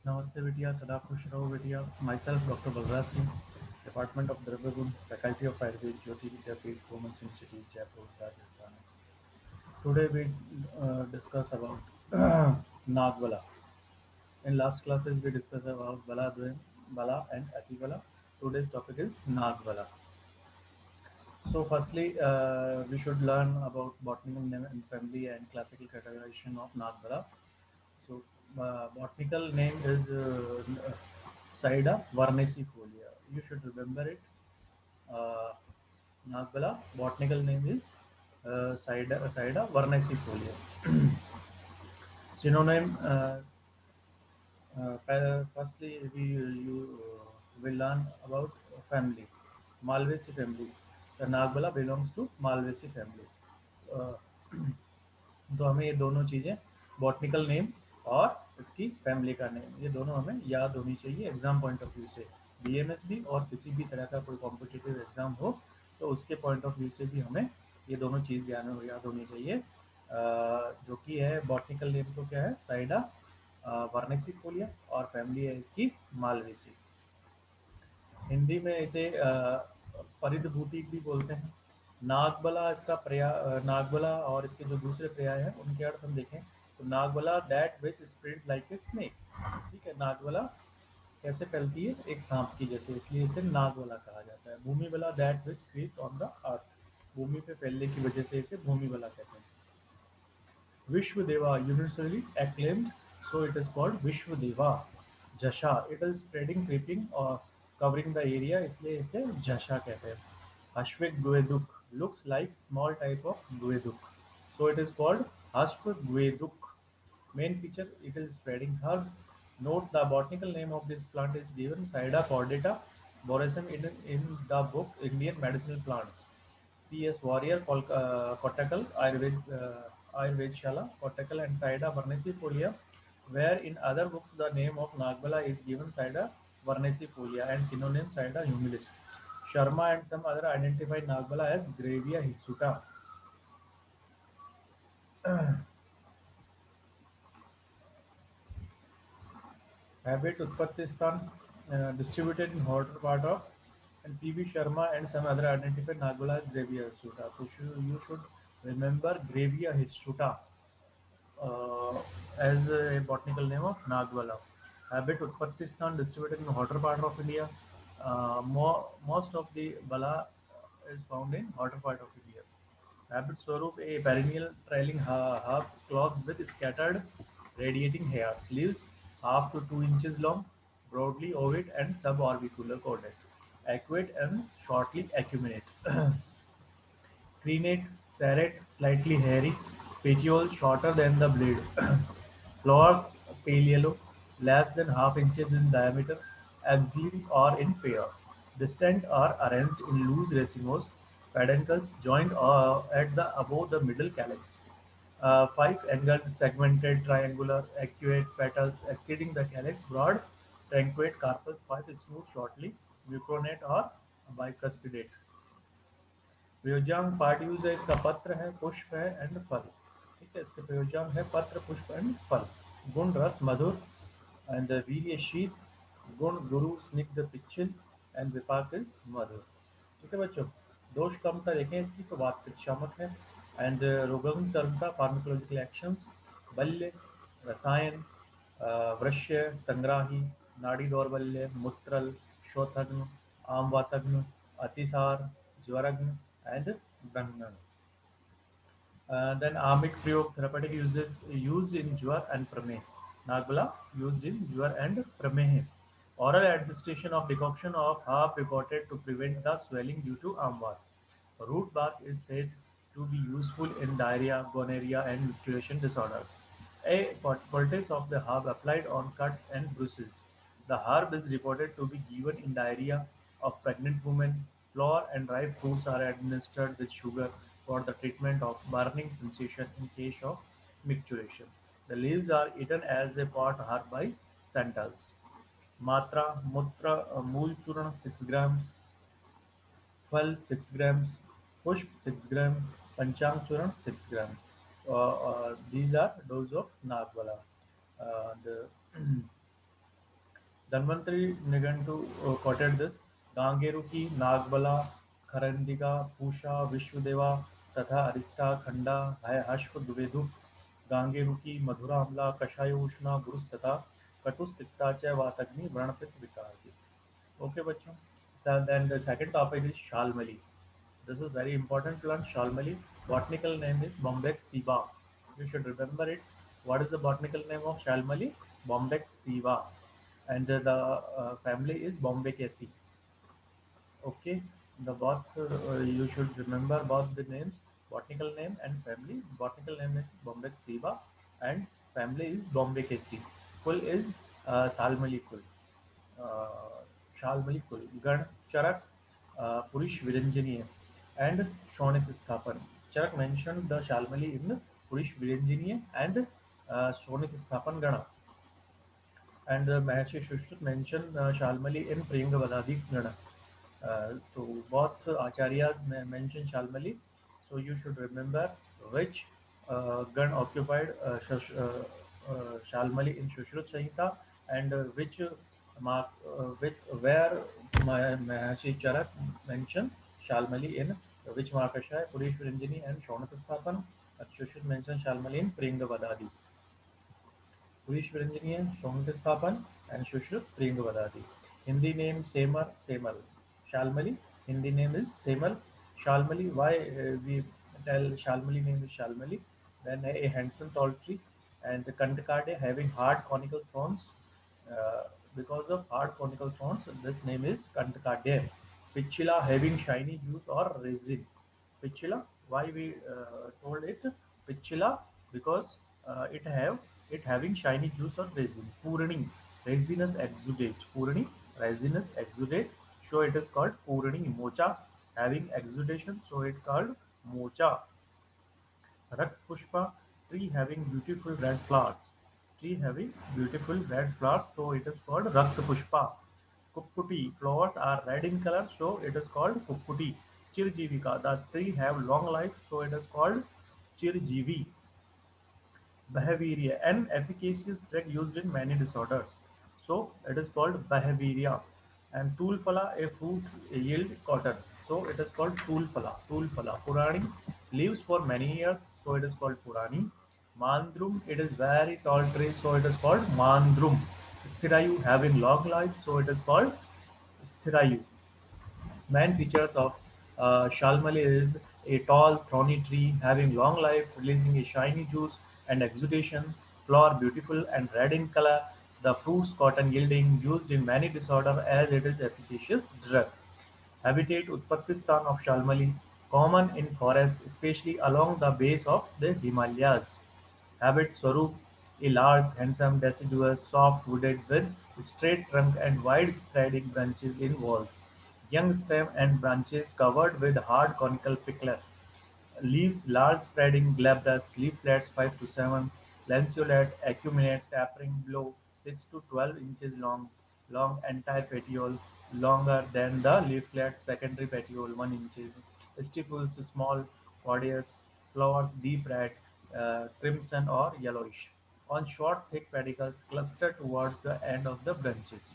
Namaste Vidya, Sada Khush Raho Vidya. Myself, Dr. Balraj Singh, Department of Dravigun, Faculty of Ayurveda, Jyoti Vidyapeeth, Women's Institute, Jaipur, Rajasthan. Today we discuss about Nagvala. In last classes we discussed about Bala and Ativala. Today's topic is Nagvala. So firstly, we should learn about botanical name and family and classical categorization of Nagvala. So, botanical name is Saida varnesifolia. You should remember it. Uh, Nagbala, botanical name is Saida varnesifolia. Synonym, firstly, we you will learn about family. Malvaceae family. The Nagbala belongs to Malvaceae family. Uh, तो हमें ये दोनों चीज़ें botanical name और इसकी family का name ये दोनों हमें याद होनी चाहिए एग्जाम पॉइंट ऑफ व्यू से बीएमएस भी और किसी भी तरह का कोई कॉम्पिटिटिव एग्जाम हो तो उसके पॉइंट ऑफ व्यू से भी हमें ये दोनों चीज़ याद होनी चाहिए जो कि है बॉटनिकल नेम तो क्या है साइडा वर्नेसिफोलिया और फैमिली है इसकी मालवेसी हिंदी में इसे परिधभूति भी बोलते हैं नागबला इसका नागबला और इसके जो दूसरे पर्याय हैं उनके अर्थ हम देखें तो नागबला that which spread like a snake ठीक है नागबला कैसे फैलती है एक सांप की जैसे इसलिए इसे नागबला कहा जाता है भूमि बला that which creeps on the earth भूमि पे फैलने की वजह से इसे भूमि बला कहते हैं Vishwadeva universally acclaimed, so it is called Vishwadeva. Jasha, it is spreading, creeping or covering the area, इसलिए इसे Jasha कहते हैं. Hashvik Gueduk looks like small type of Gueduk, so it is called Hashvik Gueduk. Main feature it is spreading herb. Note the botanical name of this plant is given Saida cordata, Boresum in the book Indian Medicinal Plants. P.S. Warrior, Kottakkal, Ayurvedshala, Kottakkal and Saida Varnesifolia, where in other books the name of Nagbala is given Saida Varnesifolia and synonym Saida humilis. Sharma and some other identified Nagbala as Gravia hitsuta. Habit Utpattistan distributed in hotter part of and P.V. Sharma and some other identified Nagbala as Gravia hitsuta. So you should remember Gravia hitsuta uh, as a botanical name of Nagwala. Habit Utpattistan distributed in the hotter part of India. Most of the Bala is found in hotter part of India. Habit Swarup, a perennial trailing half cloth with scattered radiating hairs. Leaves half to 2 inches long, broadly ovate and suborbicular cordate. Aquate and shortly acuminate. Crenate, serrate, slightly hairy, petiole shorter than the blade. Flowers pale yellow, less than half inches in diameter, axillary or in pairs. Distant or arranged in loose racemose, peduncles joined at the above the middle calyx. Five angled, segmented, triangular, arcuate petals exceeding the calyx, broad, truncated carpus, five smooth, shortly, mucronate or bicuspidate. प्रयोज्यांग part use है इसका पत्र है पुष्प है and फल ठीक है इसके प्रयोज्यांग है पत्र पुष्प एंड फल गुण रस मधुर एंड वीर्य शीत गुण गुरु स्निग्ध पिच्छिल एंड विपाक इज मधुर ठीक है बच्चों दोष कमता देखें इसकी तो बात शामक है एंड रोगम सर्वता फार्माकोलॉजिकल एक्शंस बल्य रसायन वृश्य संग्राही नाड़ी दौर्बल्य मूत्रल शोथग्न आमवातग्न अतिसार ज्वरग्न and Brahman. Then Amit Prayog therapeutic uses used in Jwar and Prameh. Nagbala used in Jwar and Prameh. Oral administration of decoction of half reported to prevent the swelling due to amvat. Root bark is said to be useful in diarrhea, gonorrhea, and micturition disorders. A poultice of the herb applied on cuts and bruises. The herb is reported to be given in diarrhea of pregnant women. Flour and ripe fruits are administered with sugar for the treatment of burning sensation in case of micturition. The leaves are eaten as a pot herb by Santals. मात्रा मूत्र मूल चूर्ण 6 grams, फल 6 grams, पुष्प 6 grams, पंचांग चूर्ण 6 grams. These are dose of Nagwala. The Dhanvantari Nigantu quoted this. Gangeruki, Nagbala, Kharandiga, Pusha, Vishwadeva, तथा अरिष्टा खंडा है अश्व द्वेदु गांगेरुकी मधुरा अम्ला कषाय उष्णा गुरुस्तथा कटुस्तिक्ता च वातग्नि व्रणपित विकार. Okay, bachcho. So then the second topic is Shalmali. This is very important to learn. Shalmali. Botanical name is Bombex siva. You should remember it. What is the botanical name of Shalmali? Bombex siva. And the family is Bombecaceae. Okay. The both you should remember both the names, botanical name and family. Botanical name is Bombex siva, and family is Bombecaceae. Kul is Salmali kul. uh, शालमली कुल गण चरक पुरुष विरंजनीय and शौणिक स्थापन. Charak mentioned the Shalmali in Purish Viranjaniya and Shaunik Sthapan Gana, and Maharshi Shushruta mentioned Shalmali in Priyangavadadi Gana. So both acharyas mention Shalmali, so you should remember which gun occupied Shalmali in Shushruta Samhita, and which mark which where Maharshi Charak mentioned Shalmali in which Markashaya, Purish Viranjani and Shaunakasthapan. Shushruta mentioned Shalmali in Priyangavadadi. Purush Viranjaniya, Shaunakasthapan, and Shushrup Priyangavadadi. Hindi name Semal, Semal. Shalmali, Hindi name is Semal. Shalmali, why we tell Shalmali name is Shalmali? Then a handsome tall tree, and the Kantakade having hard conical thorns. Uh, because of hard conical thorns, this name is Kantakade. Pichila having shiny juice or resin. Pichila, why we told it Pichila? Because it having shiny juice or resin. Purani, resinous exudate. Purani, resinous exudate. So it is called Purani. Mocha, having exudation, so it called Mocha. Rakt Pushpa, tree having beautiful red flowers. Tree having beautiful red flowers, so it is called Rakt Pushpa. Kukkuti, flowers are red in color, so it is called Kukkuti. Chirjivika, the tree have long life, so it is called Chirjivi. Behaviria, an efficacious drug used in many disorders. So it is called Behaviria. And Tulfala, a fruit yield cotton. So it is called Tulfala. Tulfala. Purani lives for many years, so it is called Purani. Mandrum, it is very tall tree, so it is called Mandrum. Sthirayu, having long life, so it is called Sthirayu. Main features of Shalmali is a tall, thorny tree having long life, releasing a shiny juice and exudation, flower beautiful and red in color, the fruits cotton yielding, used in many disorders as it is efficacious drug. Habitat Utpattistan of Shalmali, common in forests, especially along the base of the Himalayas. Habit Swarup, a large, handsome, deciduous, soft wooded with straight trunk and wide spreading branches in walls. Young stem and branches covered with hard conical prickles. Leaves large spreading glabrous, leaflets 5 to 7, lanceolate, acuminate, tapering below 6 to 12 inches long, long entire petiole, longer than the leaflet, secondary petiole 1 inches, stipules small, coriaceous, flowers deep red, crimson or yellowish, on short thick pedicles clustered towards the end of the branches.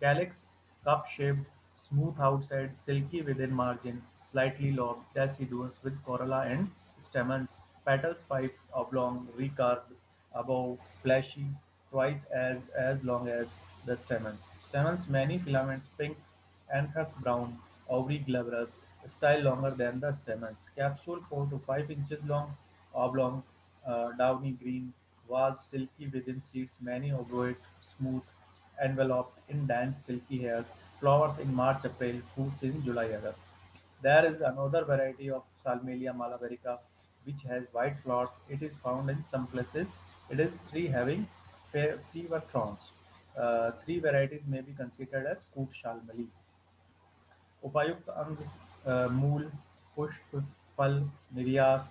Calyx cup-shaped, smooth outside, silky within margin, slightly lobed, deciduous with corolla and stamens, petals 5 oblong, recurved, above, fleshy, twice as long as the stamens. Stamens many filaments pink, anthers brown, ovary glabrous, style longer than the stamens. Capsule 4 to 5 inches long, oblong, downy green, valve silky within seeds, many ovate, smooth, enveloped in dense silky hairs, flowers in March-April, fruits in July-August. There is another variety of Salmelia malabarica which has white flowers. It is found in some places. It is tree having fewer thorns. Three varieties may be considered as Koot Shalmali. उपायुक्त अंग मूल पुष्प फल निर्यास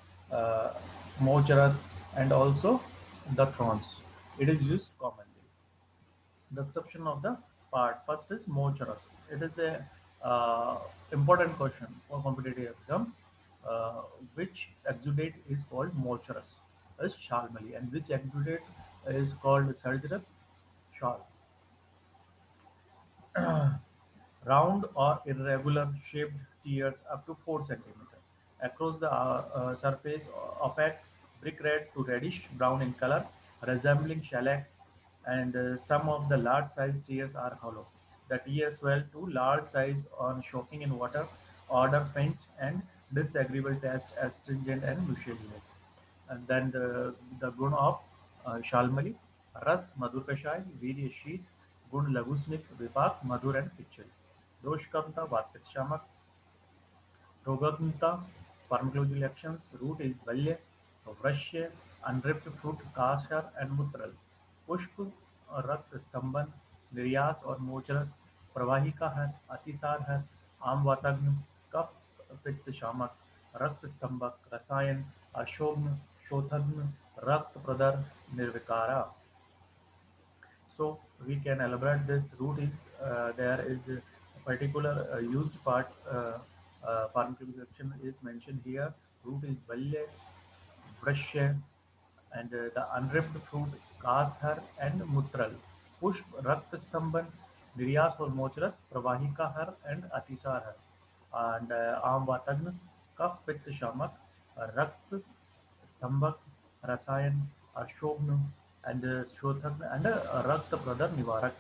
mocherus and also the thorns. It is used commonly. Description of the part. First is mocherus. It is a important question for competitive exam. Uh, which exudate is called mocherus? Is Shalmali, and which exudate is called Sargeras? Shal. round or irregular shaped tears up to 4 centimeters. Across the surface, opaque, brick red to reddish brown in color, resembling shellac, and some of the large sized tears are hollow. The tears swell to large size on soaking in water, odor faint, and disagreeable taste astringent and mucilaginous. And then the gun of Shalmali, Ras, Madhur Kashai, Veer Sheet, Gun Lagusnik, Vipak, Madhur and Pichal. Doshkamta, Vaspit Shamak, Rogagnta, pharmacological actions, root is Valya, Vrashya, unripped fruit, Kashar and Mutral. Pushp, Rakt Stamban, Niryas or Mocharas, Pravahika है, अतिसार है, आम वाताग्न, कफ पित्त शामक, रक्त स्तंभक, रसायन, अशोभन, शोथग्न, रक्त प्रदर, निर्विकारा. So we can elaborate this. Root is there is a particular used part. Pharmacopoeia is mentioned here. Root is valya, brashya, and the unripped fruit kashar and mutral. Pushp, rakt stamban, niryas or mochras, pravahika har and atisar har. And आम वातग्न, कफ पित्त शामक, रक्त स्तंभक, रसायन, अशोभन, and शोथक and रक्त प्रदर निवारक.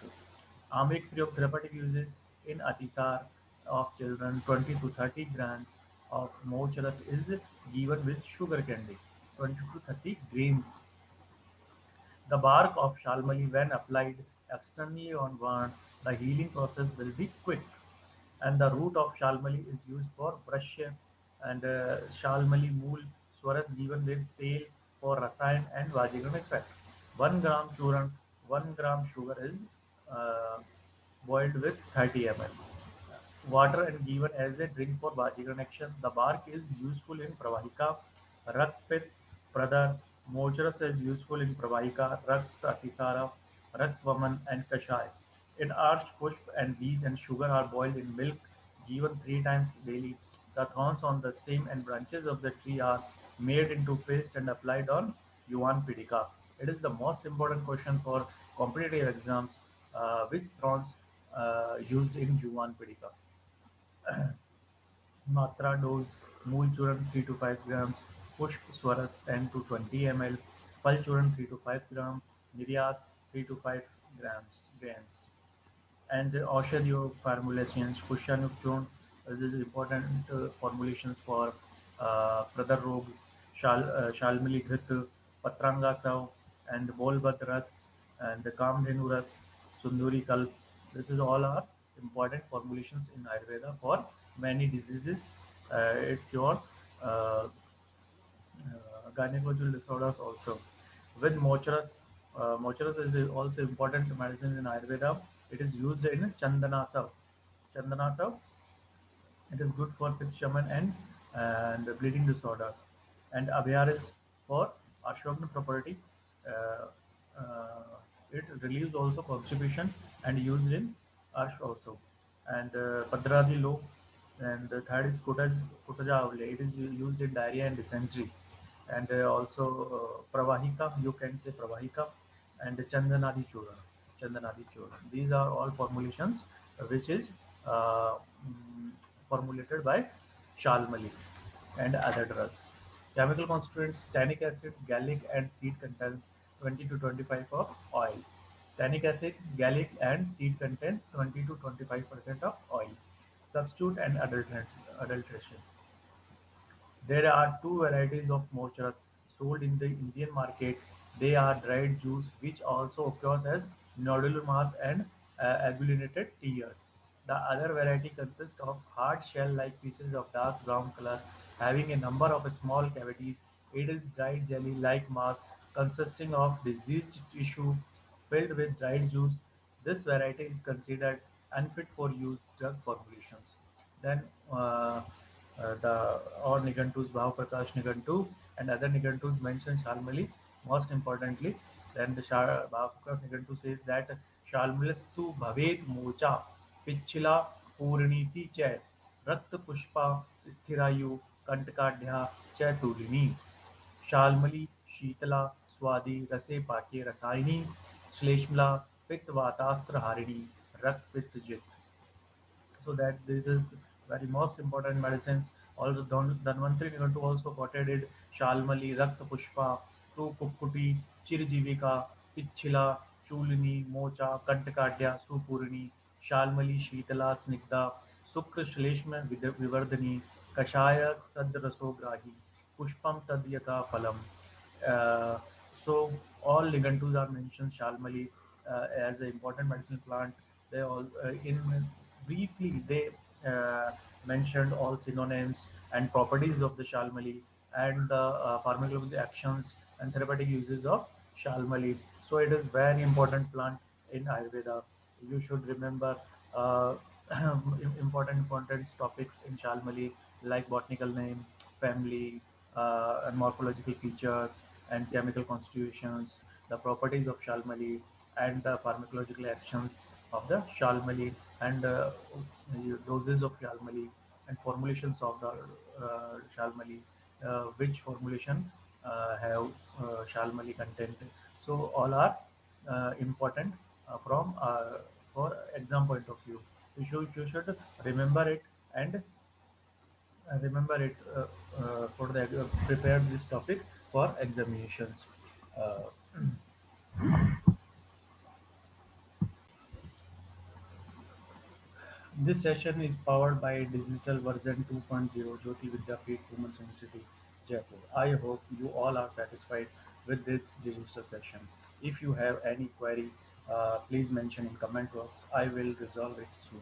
Amik free of therapeutic uses in Atisar of children 20 to 30 grams of mochus is given with sugar candy 20 to 30 grains. The bark of shalmali when applied externally on wound, the healing process will be quick. And the root of shalmali is used for brush and shalmali mool swaras given with tail for rasayan and vajigram effect. 1 gram churan, 1 gram sugar is uh, boiled with 30 ml. Water and given as a drink for vajigram action. The bark is useful in pravahika, Rakpit, Pradar, Mojarus is useful in Pravahika, Rakt Atisara, Raktvaman, and Kashai. In arch, pushp and bees and sugar are boiled in milk, given 3 times daily. The thorns on the stem and branches of the tree are made into paste and applied on Yuan Pidika. It is the most important question for competitive exams. Which thorns used in Yuan Pidika? Matra dose Mool Churan 3 to 5 grams, Pushp Swaras 10 to 20 ml, Pal Churan 3 to 5 grams, Niryas 3 to 5 grains. And Aushadhiyo formulations, Pushanuk Churn, this is important formulations for Pradar Rog, Shalmali Ghit, Patranga Sav, and Bolbat Ras, and the Kamdhenu Ras, Sunduri Kalp. This is all are important formulations in Ayurveda for many diseases. It cures uh, gynecological disorders also. With Mocharas, Mocharas is also important medicine in Ayurveda. It is used in Chandanasav. Chandanasav, it is good for Pitta Shaman and bleeding disorders. And Abhyaris for Ashwagandha property. Uh, it relieves also constipation and used in Ash also. And Padradi low. And the third is Kotaja Avle. It is used in diarrhea and dysentery. And also Pravahika, you can say Pravahika. And Chandanadi Churana. Chandanadi Churana. These are all formulations which is uh, mm, formulated by Shalmali and other drugs. Chemical constituents tannic acid, gallic, and seed contains 20 to 25 of oil. Tannic acid, gallic, and seed contains 20 to 25% of oil. Substitute and adulterations. There are two varieties of mochas sold in the Indian market. They are dried juice, which also occurs as nodular mass and agglutenated tears. The other variety consists of hard shell-like pieces of dark brown color, having a number of small cavities. It is dried jelly-like mass consisting of diseased tissue filled with dried juice. This variety is considered unfit for use drug formulations. Then the or Nigantus, Bhav Prakash Nigantu, and other Nigantus mention Shalmali. Most importantly, then the Bhav Prakash Nigantu says that Shalmalastu Bhaved Mocha Pichila Purniti Chay Rakt Pushpa Sthirayu Kantakadhya Chay Tulini Shalmali Sheetla स्वादि रसे पाक्ये Rasayani श्लेष्मला पित्तवातास्त्र हारिणी Rakt Pitta so that this is very most important medicines. Also, Dhanvantri Nightu also quoted it Shalmali, Rakta Pushpa, Tu Kukkuti, Chirjivika, Pichila, Chulini, Mocha, Kantakadya, Supurni, Shalmali, Sheetala, Snigdha, Sukra Shleshma Vivardhani, Kashaya Tadrasograhi, Pushpam Tadyata Phalam. Uh, so all ligantus are mentioned Shalmali as an important medicinal plant. They all in briefly they uh, mentioned all synonyms and properties of the Shalmali and the pharmacological actions and therapeutic uses of Shalmali. So it is very important plant in Ayurveda. You should remember uh, important topics in Shalmali like botanical name, family, and morphological features and chemical constitutions, the properties of Shalmali and the pharmacological actions of the Shalmali and doses of Shalmali and formulations of the Shalmali, which formulation have Shalmali content. So all are important from for exam point of view. You should remember it and remember it for the prepare this topic for examinations. Uh, this session is powered by digital version 2.0 Jyoti Vidyapeeth Women's University, Jaipur. I hope you all are satisfied with this digital session. If you have any query, please mention in comment box. I will resolve it soon.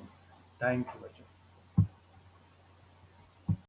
Thank you, Ajay.